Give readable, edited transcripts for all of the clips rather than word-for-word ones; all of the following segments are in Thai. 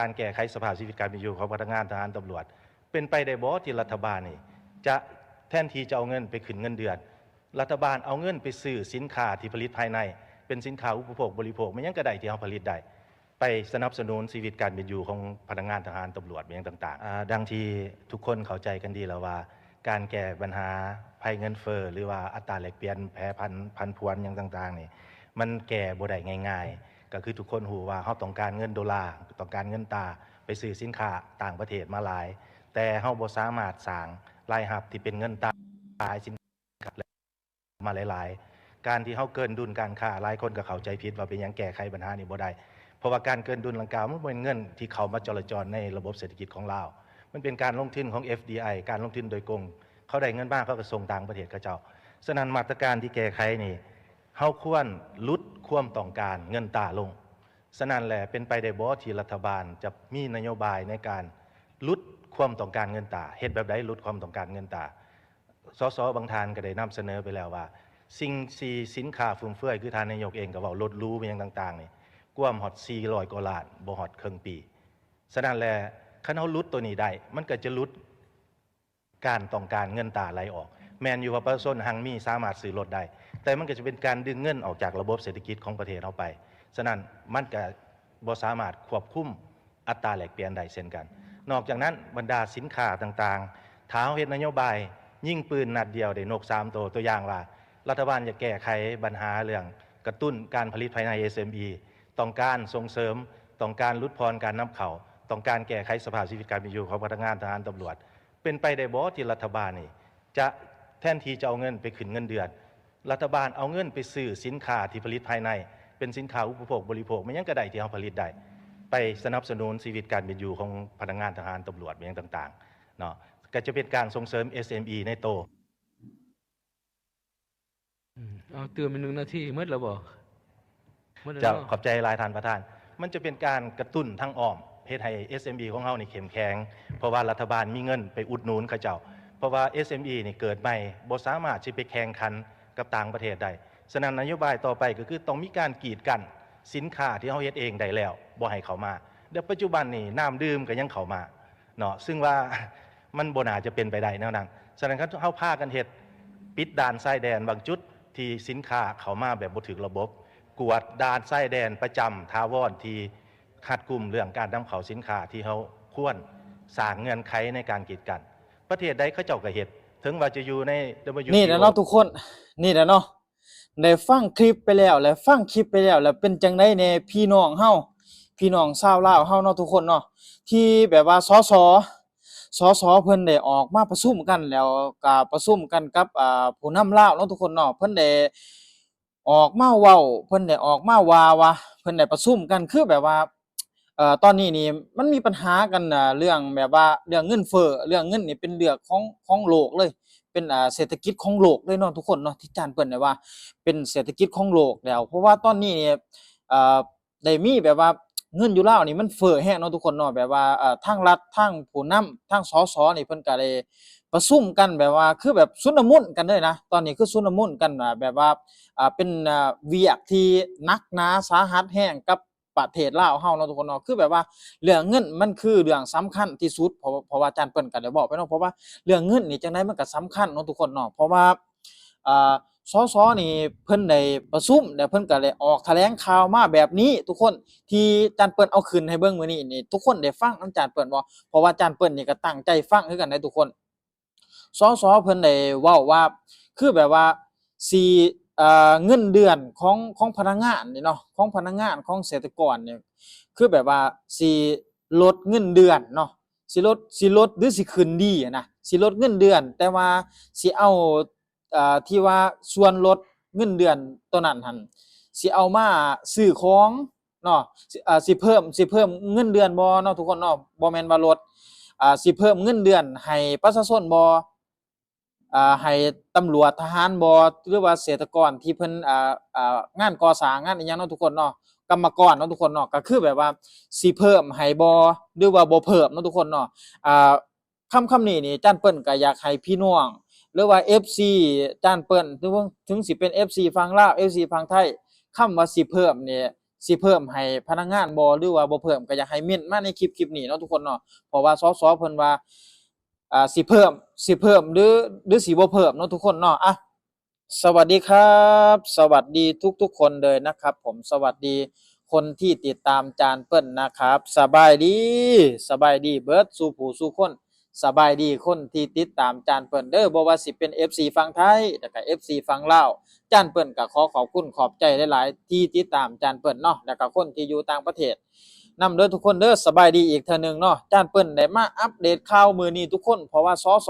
การแก้ไขสภาพชีวิตการเป็นอยู่ของพนักงานทหารตำรวจเป็นไปได้บ่ที่รัฐบาลนี่จะแทนที่จะเอาเงินไปขึ้นเงินเดือนรัฐบาลเอาเงินไปซื้อสินค้าที่ผลิตภายในเป็นสินค้าอุปโภคบริโภคมันยังก็ได้ที่เขาผลิตได้ไปสนับสนุนชีวิตการเป็นอยู่ของพนักงานทหารตำรวจอย่างต่างๆดังที่ทุกคนเข้าใจกันดีแล้วว่าการแก้ปัญหาภัยเงินเฟ้อหรือว่าอัตราแลกเปลี่ยนแปรผันผวนอย่างต่างๆนี่มันแก้บ่ได้ง่ายๆก็คือทุกคนรู้ว่าเขาต้องการเงินดอลลาร์ต้องการเงินตาไปซื้อสินค้าต่างประเทศมาหลายแต่เขาบ่สามารถสร้างรายรับที่เป็นเงินตาสินค้ามาหลายๆการที่เขาเกินดุลการค้าหลายคนก็เข้าใจผิดว่าเป็นยังแก้ไขปัญหานี้บ่ได้เพราะว่าการเกินดุลดังกล่าวมันเป็นเงินที่เขามาจรจรในระบบเศรษฐกิจของเรามันเป็นการลงทุนของ FDI การลงทุนโดยกงเขาได้เงินมากเขาก็ส่งต่างประเทศเขาเจ้าฉะนั้นมาตรการที่แก้ไขนี่เขาควรลดความต้องการเงินตาลงฉะนั้นแหละเป็นไปได้บ่ที่รัฐบาลจะมีนโยบายในการลดความต้องการเงินตาเฮ็ดแบบใดลดความต้องการเงินตาสสบางท่านก็ได้นำเสนอไปแล้วว่าสิ่งสินค้าฟุ่มเฟือยคือท่านนายกเองก็เว้าลดรู้ไปอย่างต่างๆนี่กว่าฮอด400กว่าล้านบ่ฮอดครึ่งปีฉะนั้นแหละคันเฮาลดตัวนี้ได้มันก็จะลดการต้องการเงินตาไหลออกแม่นอยู่ว่าประชาชนหังมีสามารถซื้อรถได้แต่มันก็จะเป็นการดึงเงินออกจากระบบเศรษฐกิจของประเทศเราไปฉะนั้นมันก็บ่สามารถควบคุมอัตราแลกเปลี่ยนได้เช่นกันนอกจากนั้นบรรดาสินค้าต่างๆถ้าเฮาเฮ็ดนโยบายยิงปืนนัดเดียวได้นก3ตัวอย่างว่ารัฐบาลจะแก้ไขปัญหาเรื่องกระตุ้นการผลิตภายใน SME ต้องการส่งเสริมต้องการลดพรการนำเข้าต้องการแก้ไขสภาพชีวิตการเป็นอยู่ของพนักงานทหารตำรวจเป็นไปได้บ่ที่รัฐบาลนี่จะแทนที่จะเอาเงินไปขึ้นเงินเดือนรัฐบาลเอาเงินไปซื้อสินค้าที่ผลิตภายในเป็นสินค้าอุปโภคบริโภคมันยังก็ได้ที่เขาผลิตได้ไปสนับสนุนชีวิตการเป็นอยู่ของพนักงานทหารตำรวจอย่างต่างๆเนาะก็จะเป็นการส่งเสริม SME ในโตเอาเตือนเป็น1 นาทีมืดแล้วบ่จะขอบใจรายทานประธานมันจะเป็นการกระตุ้นทั้งอ้อมเฮ็ดให้ SME ของเฮานี่เข้มแข็งเพราะว่ารัฐบาลมีเงินไปอุดหนุนเขาเจ้าเพราะว่า SME นี่เกิดใหม่บ่สามารถสิไปแข่งขันกับต่างประเทศได้ฉะนั้นนโยบายต่อไปก็คือต้องมีการกีดกันสินค้าที่เฮาเฮ็ดเองได้แล้วบ่ให้เข้ามาเดี๋ยวปัจจุบันนี่น้ำดื่มก็ยังเข้ามาเนาะซึ่งว่ามันบ่น่าจะเป็นไปได้แนวนั้นฉะนั้นเฮาพากันเฮ็ดปิดด่านชายแดนบางจุดที่สินค้าเข้ามาแบบบ่ถูกระบบกวดด่านชายแดนประจำทาวรที่คัดกลุ่มเรื่องการนำเข้าสินค้าที่เขาควรสร้างเงื่อนไขในการกีดกันประเทศใดเขาเจ้าก็เฮ็ดถึงว่าจะอยู่ใน WTO นี่แหละเนาะทุกคนนี่แหละเนาะได้ฟังคลิปไปแล้วแล้วฟังคลิปไปแล้วแล้วเป็นจังได๋แน่พี่น้องเฮาพี่น้องชาวลาวเฮาเนาะทุกคนเนาะที่แบบว่าสสเพิ่นได้ออกมาประชุมกันแล้วก็ประชุมกันกับผู้นำลาวเนาะทุกคนเนาะเพิ่นได้ออกมาเว้าเพิ่นได้ออกมาว่าเพิ่นได้ประชุมกันคือแบบว่าตอนนี้นี่มันมีปัญหากันเรื่องแบบว่าเรื่องเงินเฟ้อเรื่องเงินนี่เป็นเรื่องของโลกเลยเป็นเศรษฐกิจของโลกเลยเนาะทุกคนเนาะที่อาจารย์เปิ้นได้ว่าเป็นเศรษฐกิจของโลกแล้วเพราะว่าตอนนี้นี่เอ่อได้มีแบบว่าเงินอยู่ลาวนี่มันเฟ้อแฮงเนาะทุกคนเนาะแบบว่าทางรัฐทางผู้นำทางสสนี่เพิ่นก็ได้ประชุมกันแบบว่าคือแบบชุลมุนกันเลยนะตอนนี้คือชุลมุนกันแบบว่าเป็นเวียกที่หนักหนาสาหัสแฮงกับประเทศลาวเฮาเนาะทุกคนเนาะคือแบบว่าเรื่องเงินมันคือเรื่องสำคัญที่สุดเพราะว่าอาจารย์เปิ้นก็ได้บอกไปเนาะเพราะว่าเรื่องเงินนี่จังได๋มันก็สำคัญเนาะทุกคนเนาะเพราะว่าอ่าสสนี่เพิ่นได้ประชุมแล้วเพิ่นก็ได้ออกแถลงข่าวมาแบบนี้ทุกคนที่อาจารย์เปิ้นเอาขึ้นให้เบิ่งมื้อนี้นี่ทุกคนได้ฟังอาจารย์เปิ้นบ่เพราะว่าอาจารย์เปิ้นนี่ก็ตั้งใจฟังคือกันเด้ทุกคนสสเพิ่นได้เว้าว่าคือแบบว่าสิเงินเดือนของพนักงานนี่เนาะของพนักงานของเกษตรกรนี่คือแบบว่าสิลดเงินเดือนเนาะสิลดหรือสิขึ้นดีนะสิลดเงินเดือนแต่ว่าสิเอาที่ว่าส่วนลดเงินเดือนตัวนั้นหั่นสิเอามาซื้อของเนาะสิเพิ่มเงินเดือนบ่เนาะทุกคนเนาะบ่แม่นว่าลดสิเพิ่มเงินเดือนให้ประชาชนบ่ให้ตำรวจทหารบ่หรือว่าเกษตรกรที่เพิ่นงานก่อสร้างงานอิหยังเนาะทุกคนเนาะกรรมกรเนาะทุกคนเนาะก็คือแบบว่าสิเพิ่มให้บ่หรือว่าบ่เพิ่มเนาะทุกคนเนาะคำนี้นี่อาจารย์เปิ้นก็อยากให้พี่น้องหรือว่า FC อาจารย์เปิ้นถึงสิเป็น FC ฝั่งลาว FC ฝั่งไทยคำว่าสิเพิ่มนี่ สิเพิ่มให้พนักงานบ่หรือว่าบ่เพิ่มก็อยากให้เม้นต์มาในคลิปนี้เนาะทุกคนเนาะเพราะว่าสสเพิ่นว่าสิเพิ่มหรือสิบ่เพิ่มเนาะทุกคนเนาะอ่ะสวัสดีครับ สวัสดีทุกคนเลยนะครับผมสวัสดีคนที่ติดตามจานเปิ้ลนะครับสบายดีเบิดสู่ผู้สู่คนสบายดีคนที่ติดตามจานเปิ้ลเด้อบ่ว่าสิเป็น FC ฝั่งไทยแล้วก็ FC ฝั่งลาวจานเปิ้ลก็ขอขอบคุณขอบใจหลายๆที่ติดตามจานเปิ้ลเนาะแล้วก็คนที่อยู่ต่างประเทศนำเด้อทุกคนเด้อสบายดีอีกเทื่อนึงเนาะจานเปิ้ลได้มาอัปเดตข่าวมื้อนี้ทุกคนเพราะว่าสส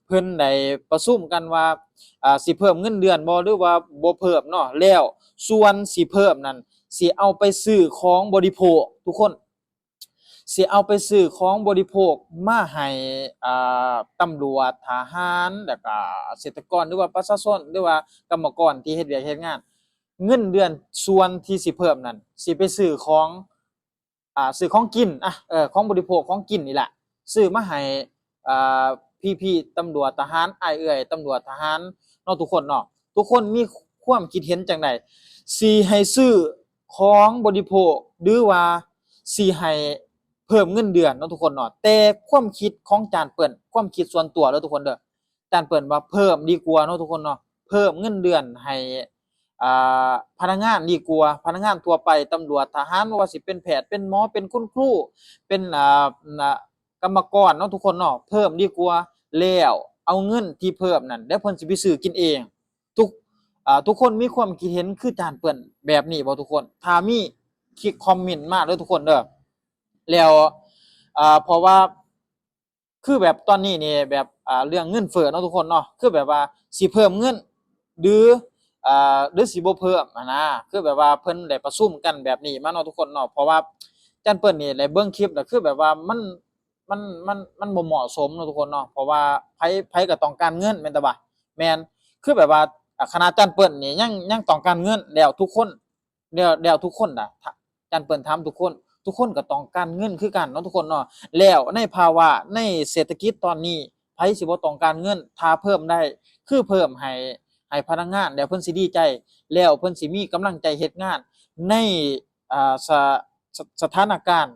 เพิ่นได้ประชุมกันว่าสิเพิ่มเงินเดือนบ่หรือว่าบ่เพิ่มเนาะแล้วส่วนสิเพิ่มนั่นสิเอาไปซื้อของบริโภคทุกคนสิเอาไปซื้อของบริโภคมาให้ตำรวจทหารแล้วก็เกษตรกรหรือว่าประชาชนหรือว่ากรรมกรที่เฮ็ดเวียกเฮ็ดงานเงินเดือนส่วนที่สิเพิ่มนั่นสิไปซื้อของซื้อของกินของบริโภคของกินนี่แหละซื้อมาให้อ่าพี่ๆตำรวจทหารอ้ายเอื้อยตำรวจทหารเนาะทุกคนเนาะทุกคนมีความคิดเห็นจังไดสิให้ซื้อของบริโภคหรือว่าสิให้เพิ่มเงินเดือนเนาะทุกคนเนาะแต่ความคิดของจานเปิ้นความคิดส่วนตัวเด้อทุกคนเด้อจานเปิ้นว่าเพิ่มดีกว่าเนาะทุกคนเนาะเพิ่มเงินเดือนให้พนักงานดีกว่าพนักงานทั่วไปตำรวจทหารบ่ว่าสิเป็นแพทย์เป็นหมอเป็นคุณครูเป็นกรรมกรเนาะทุกคนเนาะเพิ่มดีกว่าแล้วเอาเงินที่เพิ่มนั่นเดี๋ยวเพิ่นสิไปซื้อกินเองทุกทุกคนมีความคิดเห็นคือจานเปิ้นแบบนี้บ่ทุกคนถ้ามีคลิกคอมเมนต์มาเด้อทุกคนเด้อแล้วเพราะว่าคือแบบตอนนี้นี่แบบเรื่องเงินเฟ้อเนาะทุกคนเนาะคือแบบว่าสิเพิ่มเงินหรือหรือสิบ่เพิ่มนะคือแบบว่าเพิ่นได้ประชุมกันแบบนี้มาเนาะทุกคนเนาะเพราะว่าจานเปิ้นนี่ได้เบิ่งคลิปแล้วคือแบบว่ามันบ่เหมาะสมเนาะทุกคนเนาะเพราะว่าไผก็ต้องการเงินแม่นตะบ่แม่นคือแบบว่าคณะจานเปิ้นนี่ยังต้องการเงินแล้วทุกคนแล้วทุกคนน่ะจานเปิ้นถามทุกคนก็ต้องการเงินคือกันเนาะทุกคนเนาะแล้วในภาวะในเศรษฐกิจตอนนี้ไผสิบ่ต้องการเงินถ้าเพิ่มได้คือเพิ่มให้พนักงานแล้วเพิ่นสิดีใจแล้วเพิ่นสิมีกำลังใจเฮ็ดงานในอ่าสสถานการณ์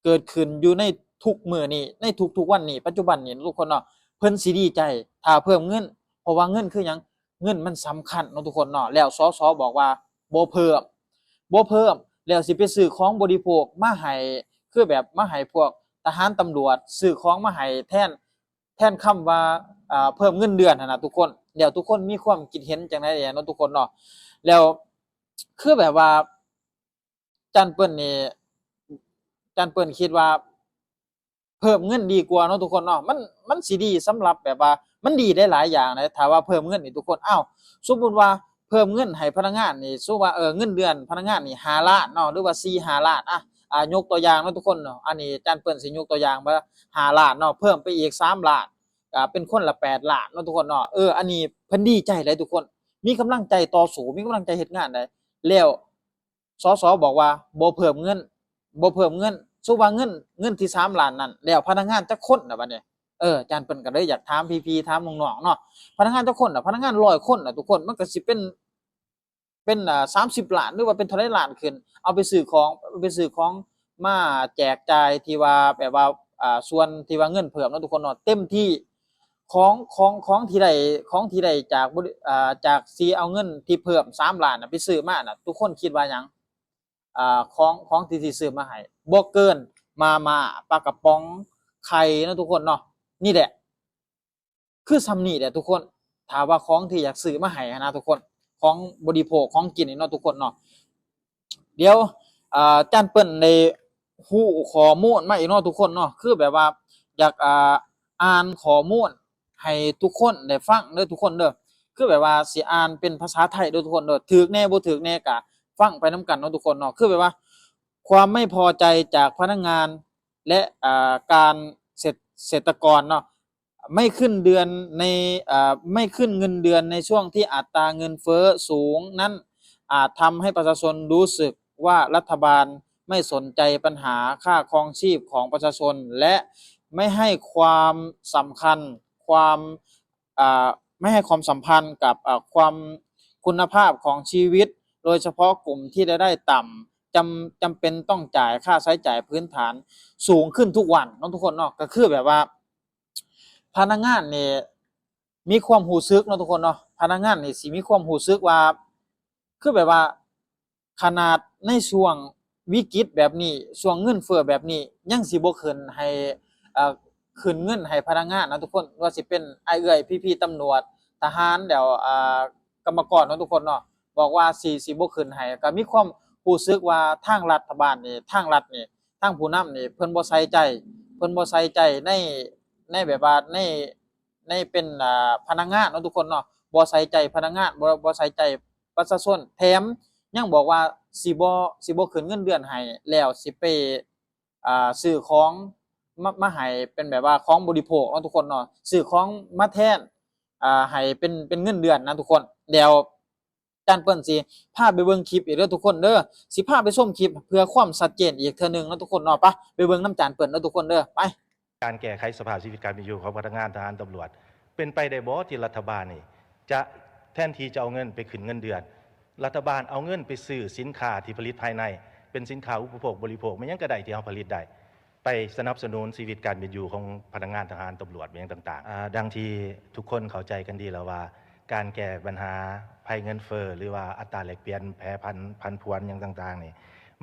เกิดขึ้นอยู่ในทุกมื้อนี้ในทุกๆวันนี้ปัจจุบันนี้ทุกคนเนาะเพิ่นสิดีใจถ้าเพิ่มเงินเพราะว่าเงินคือหยังเงินมันสำคัญเนาะทุกคนเนาะแล้วสสบอกว่าบ่เพิ่มแล้วสิไปซื้อของบริโภคมาให้คือแบบมาให้พวกทหารตำรวจซื้อของมาให้แทนคำว่าเพิ่มเงินเดือนหั่นน่ะทุกคนแล้วทุกคนมีความคิดเห็นจังได๋เนาะทุกคนเนาะแล้วคือแบบว่าจานเปิ้นนี่จานเปิ้นคิดว่าเพิ่มเงินดีกว่าเนาะทุกคนเนาะมันสิดีสำหรับแบบว่ามันดีได้หลายอย่างนะถ้าว่าเพิ่มเงินนี่ทุกคนอ้าวสมมุติว่าเพิ่มเงินให้พนักงานนี่สมมุติว่าเงินเดือนพนักงานนี่5ล้านเนาะหรือว่า4-5ล้านยกตัวอย่างเนาะทุกคนเนาะอันนี้จานเปิ้นสิยกตัวอย่างว่า5ล้านเนาะเพิ่มไปอีก3ล้านเป็นคนละ8ล้านเนาะทุกคนเนาะอันนี้เพิ่นดีใจเลยทุกคนมีกำลังใจต่อสู้มีกำลังใจเฮ็ดงานได้แล้วสสบอกว่าบ่เพิ่มเงินสมมุติว่าเงินที่3ล้านนั้นแล้วพนักงานจักคนน่ะบัดนี้อาจารย์เปิ้นก็เลยอยากถามพี่ๆถามน้องๆเนาะพนักงานจักคนน่ะพนักงาน100คนน่ะทุกคนมันก็สิเป็น30ล้านหรือว่าเป็นเท่าไรล้านขึ้นเอาไปซื้อของมาแจกจ่ายที่ว่าแบบว่าส่วนที่ว่าเงินเพิ่มเนาะทุกคนเนาะเต็มที่ของที่ได้จากสิเอาเงินที่เพิ่ม3ล้านน่ะไปซื้อมาน่ะทุกคนคิดว่าหยังของที่สิซื้อมาให้บ่เกินมาม่าปลากระป๋องไข่เนาะทุกคนเนาะนี่แหละคือส่ำนี้แหละทุกคนถ้าว่าของที่อยากซื้อมาให้หั้นนะทุกคนของบริโภคของกินนี่เนาะทุกคนเนาะเดี๋ยวจานเปิ้นได้ฮู้ข้อมูลมาอีกเนาะทุกคนเนาะคือแบบว่าอยากอ่านข้อมูลให้ทุกคนได้ฟังเด้อทุกคนเด้อคือแบบว่าสิอ่านเป็นภาษาไทยเด้อทุกคนเด้อถูกแน่บ่ถูกแน่ก็ฟังไปนำกันเนาะทุกคนเนาะคือแบบว่าความไม่พอใจจากพนักงานและการเกษตรกรเนาะไม่ขึ้นเดือนในไม่ขึ้นเงินเดือนในช่วงที่อัตราเงินเฟ้อสูงนั้นอาจทำให้ประชาชนรู้สึกว่ารัฐบาลไม่สนใจปัญหาค่าครองชีพของประชาชนและไม่ให้ความสำคัญความไม่ให้ความสัมพันธ์กับความคุณภาพของชีวิตโดยเฉพาะกลุ่มที่รายได้ต่ จำเป็นต้องจ่ายค่าใช้จ่ายพื้นฐานสูงขึ้นทุกวันเนาะทุกคนเนาะก็คือแบบว่าพนักงานนี่มีความรู้สึกเนาะทุกคนเนาะพนักงานนี่สิมีความรู้สึกว่าคือแบบว่าขนาดในช่วงวิกฤตแบบนี้ช่วงเงินเฟ้อแบบนี้ยังสิบ่ขึ้นให้เอ่อขึ้นเงินให้พนักงานนะทุกคนว่าสิเป็นอ้ายเอื้อยพี่ๆตำรวจทหารแล้วกรรมกรเนาะทุกคนเนาะบอกว่าสิบ่ขึ้นให้ก็มีความรู้สึกว่าทางรัฐบาลนี่ทางรัฐนี่ทางผู้นำนี่เพิ่นบ่ใส่ใจเพิ่นบ่ใส่ใจในแบบว่าในเป็นพนักงานเนาะทุกคนเนาะบ่ใส่ใจพนักงานบ่ใส่ใจประชาชนแถมยังบอกว่าสิบ่ขึ้นเงินเดือนให้แล้วสิไปซื้อของมาให้เป็นแบบว่าของบริโภคเนาะทุกคนเนาะซื้อของมาแทนให้เป็นเงินเดือนนะทุกคนแล้วจานเปิ้นสิพาไปเบิ่งคลิปอีกเด้อทุกคนเด้อสิพาไปชมคลิปเพื่อความชัดเจนอีกเทื่อนึงเนาะทุกคนเนาะไปไปเบิ่งน้ำจานเปิ้นเนาะทุกคนเด้อไป การแก้ไขสภาพชีวิตการเป็นอยู่ของพนักงานทหารตำรวจ เป็นไปได้บ่ที่รัฐบาลนี่จะแทนที่จะเอาเงินไปขึ้นเงินเดือน รัฐบาลเอาเงินไปซื้อสินค้าที่ผลิตภายใน เป็นสินค้าอุปโภคบริโภคไม่ยังก็ได้ที่เขาผลิตได้ไปสนับสนุนชีวิตการเป็นอยู่ของพนักงานทหารตำรวจอย่างต่างๆดังที่ทุกคนเข้าใจกันดีแล้วว่า การแก้ปัญหาภัยเงินเฟ้อหรือว่าอัตราแลกเปลี่ยนแปรพันผวนอย่างต่างๆนี่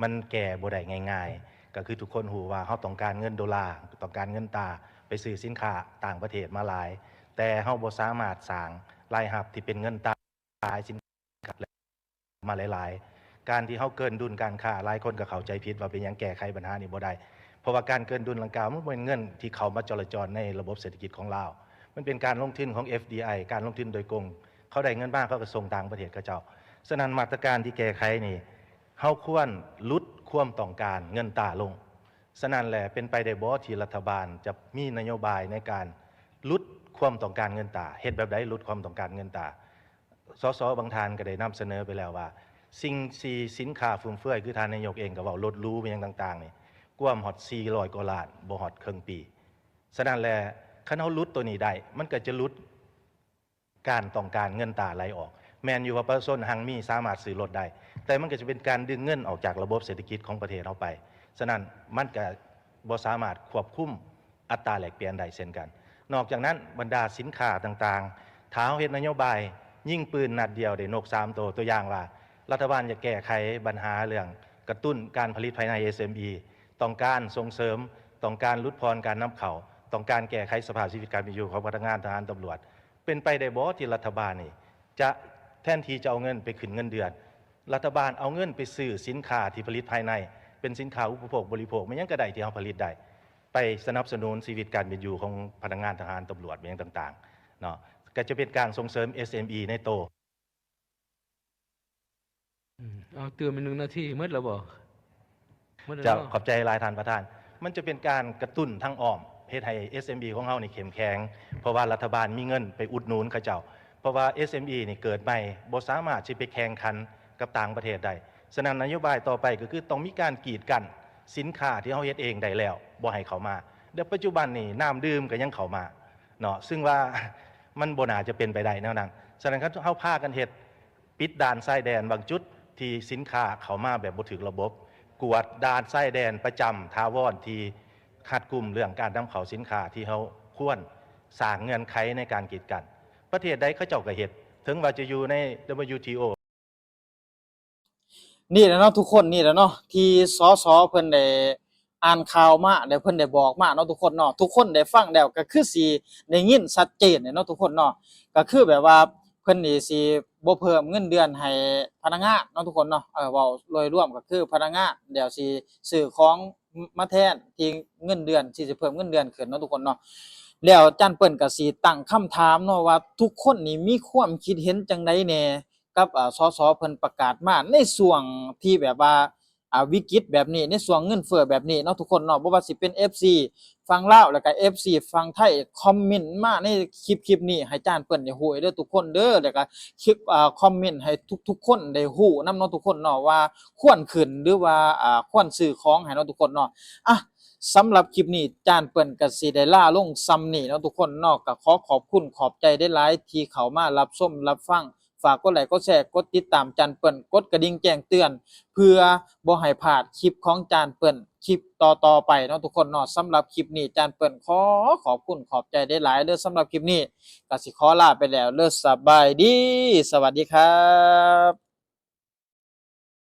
มันแก้บ่ได้ง่ายๆก็คือทุกคนรู้ว่าเขาต้องการเงินดอลลาร์ต้องการเงินตาไปซื้อสินค้าต่างประเทศมาหลายแต่เขาบ่สามารถสร้างรายรับที่เป็นเงินตาขายสินค้ามาหลายๆการที่เขาเกินดุลการค้าหลายคนก็เข้าใจผิดว่าเป็นหยังแก้ไขปัญหานี้บ่ได้เพราะว่าการเกินดุลดังกล่าวมันเป็นเงินที่เข้ามาจราจรในระบบเศรษฐกิจของเรามันเป็นการลงทุนของ FDI การลงทุนโดยกงเขาได้เงินมากเขาก็ส่งต่างประเทศเขาเจ้าฉะนั้นมาตรการที่แก้ไขนี่เฮาควรลดความต้องการเงินตาลงฉะนั้นแหละเป็นไปได้บ่ที่รัฐบาลจะมีนโยบายในการลดความต้องการเงินตาเฮ็ดแบบใดลดความต้องการเงินตาสสบางท่านก็ได้นำเสนอไปแล้วว่าสิ่งที่สินค้าฟุ่มเฟือยคือท่านนายกเองก็เว้าลดรู้ไปอย่างต่างๆนี่กว่าฮอด400กว่าล้านบ่ฮอดครึ่งปีฉะนั้นแหละคันเฮาลดตัวนี้ได้มันก็จะลดการต้องการเงินตาไหลออกแม่นอยู่ว่าประชาชนหังมีสามารถซื้อรถได้แต่มันก็จะเป็นการดึงเงินออกจากระบบเศรษฐกิจของประเทศเฮาไปฉะนั้นมันก็บ่สามารถควบคุมอัตราแลกเปลี่ยนได้เช่นกันนอกจากนั้นบรรดาสินค้าต่างๆถ้าเฮาเฮ็ดนโยบายยิงปืนนัดเดียวได้นก3ตัวอย่างว่ารัฐบาลจะแก้ไขปัญหาเรื่องกระตุ้นการผลิตภายใน SME ต้องการส่งเสริมต้องการลดพรการนำเข้าต้องการแก้ไขสภาพชีวิตการเป็นอยู่ของพนักงานทหารตำรวจเป็นไปได้บ่ที่รัฐบาลนี่จะแทนที่จะเอาเงินไปขึ้นเงินเดือนรัฐบาลเอาเงินไปซื้อสินค้าที่ผลิตภายในเป็นสินค้าอุปโภคบริโภคไม่ยังก็ได้ที่เขาผลิตได้ไปสนับสนุนชีวิตการเป็นอยู่ของพนักงานทหารตำรวจอย่างต่างๆเนาะก็จะเป็นการส่งเสริม SME ในโตเอาเตือนเป็น1 นาทีหมดแล้วบ่หมดแล้ว จะ เนาะ ขอบใจหลายท่านประธานมันจะเป็นการกระตุ้นทางอ้อมเฮ็ดให้ SME ของเฮานี่เข้มแข็งเพราะว่ารัฐบาลมีเงินไปอุดหนุนเขาเจ้าเพราะว่า SME นี่เกิดใหม่บ่สามารถสิไปแข่งขันกับต่างประเทศได้ฉะนั้นนโยบายต่อไปก็คือต้องมีการกีดกันสินค้าที่เฮาเฮ็ดเองได้แล้วบ่ให้เข้ามาเดี๋ยวปัจจุบันนี่น้ำดื่มก็ยังเข้ามาเนาะซึ่งว่ามันบ่น่าจะเป็นไปได้แนวนั้นฉะนั้นเฮาพากันเฮ็ดปิดด่านชายแดนบางจุดที่สินค้าเข้ามาแบบบ่ถูกระบบกวดด่านชายแดนประจำถาวรที่คัดกลุ่มเรื่องการนำเข้าสินค้าที่เฮาควรสร้างเงื่อนไขในการกีดกันประเทศใดเขาเจ้าก็เฮ็ดถึงว่าจะอยู่ใน WTO นี่แหละเนาะทุกคนนี่แหละเนาะที่สสเพิ่นได้อ่านข่าวมาแล้วเพิ่นได้บอกมาเนาะทุกคนเนาะทุกคนได้ฟังแล้วก็คือสิได้ยินชัดเจนเนาะทุกคนเนาะก็คือแบบว่าเพิ่นนี่สิบ่เพิ่มเงินเดือนให้พนักงานเนาะทุกคนเนาะเว้าโดยรวมก็คือพนักงานเดี๋ยวสิซื้อของมาแทนที่เงินเดือนที่สิเพิ่มเงินเดือนขึ้นเนาะทุกคนเนาะแล้วอาจารย์เปิ้นก็สิตั้งคำถามเนาะว่าทุกคนนี่มีความคิดเห็นจังไดแหน่ กับสสเพิ่นประกาศมาในช่วงที่แบบว่าวิกฤตแบบนี้ในช่วงเงินเฟ้อแบบนี้เนาะทุกคนเนาะบ่ว่าสิเป็น FC ฝั่งลาวแล้วก็ FC ฝั่งไทยคอมเมนต์มาในคลิปนี้ให้จานเปิ้นได้ฮู้เด้อทุกคนเด้อแล้วก็คลิปคอมเมนต์ให้ทุกๆคนได้ฮู้นำเนาะทุกคนเนาะว่าควรขึ้นหรือว่าควรซื้อของให้เนาะทุกคนเนาะสำหรับคลิปนี้จานเปิ้นก็สิได้ลาลงส่ำนี้เนาะทุกคนเนาะก็ขอขอบคุณขอบใจได้หลายที่เข้ามารับชมรับฟัง ฝากกดไลค์กดแชร์กดติดตามจานเปิ้นกดกระดิ่งแจ้งเตือน เพื่อบ่ให้พลาดคลิปของจานเปิ้นคลิปต่อๆไปเนาะทุกคนเนาะสำหรับคลิปนี้จานเปิ้นขอบคุณขอบใจได้หลายเด้อสำหรับคลิปนี้ก็สิขอลาไปแล้วเด้อสบายดีสวัสดีครับ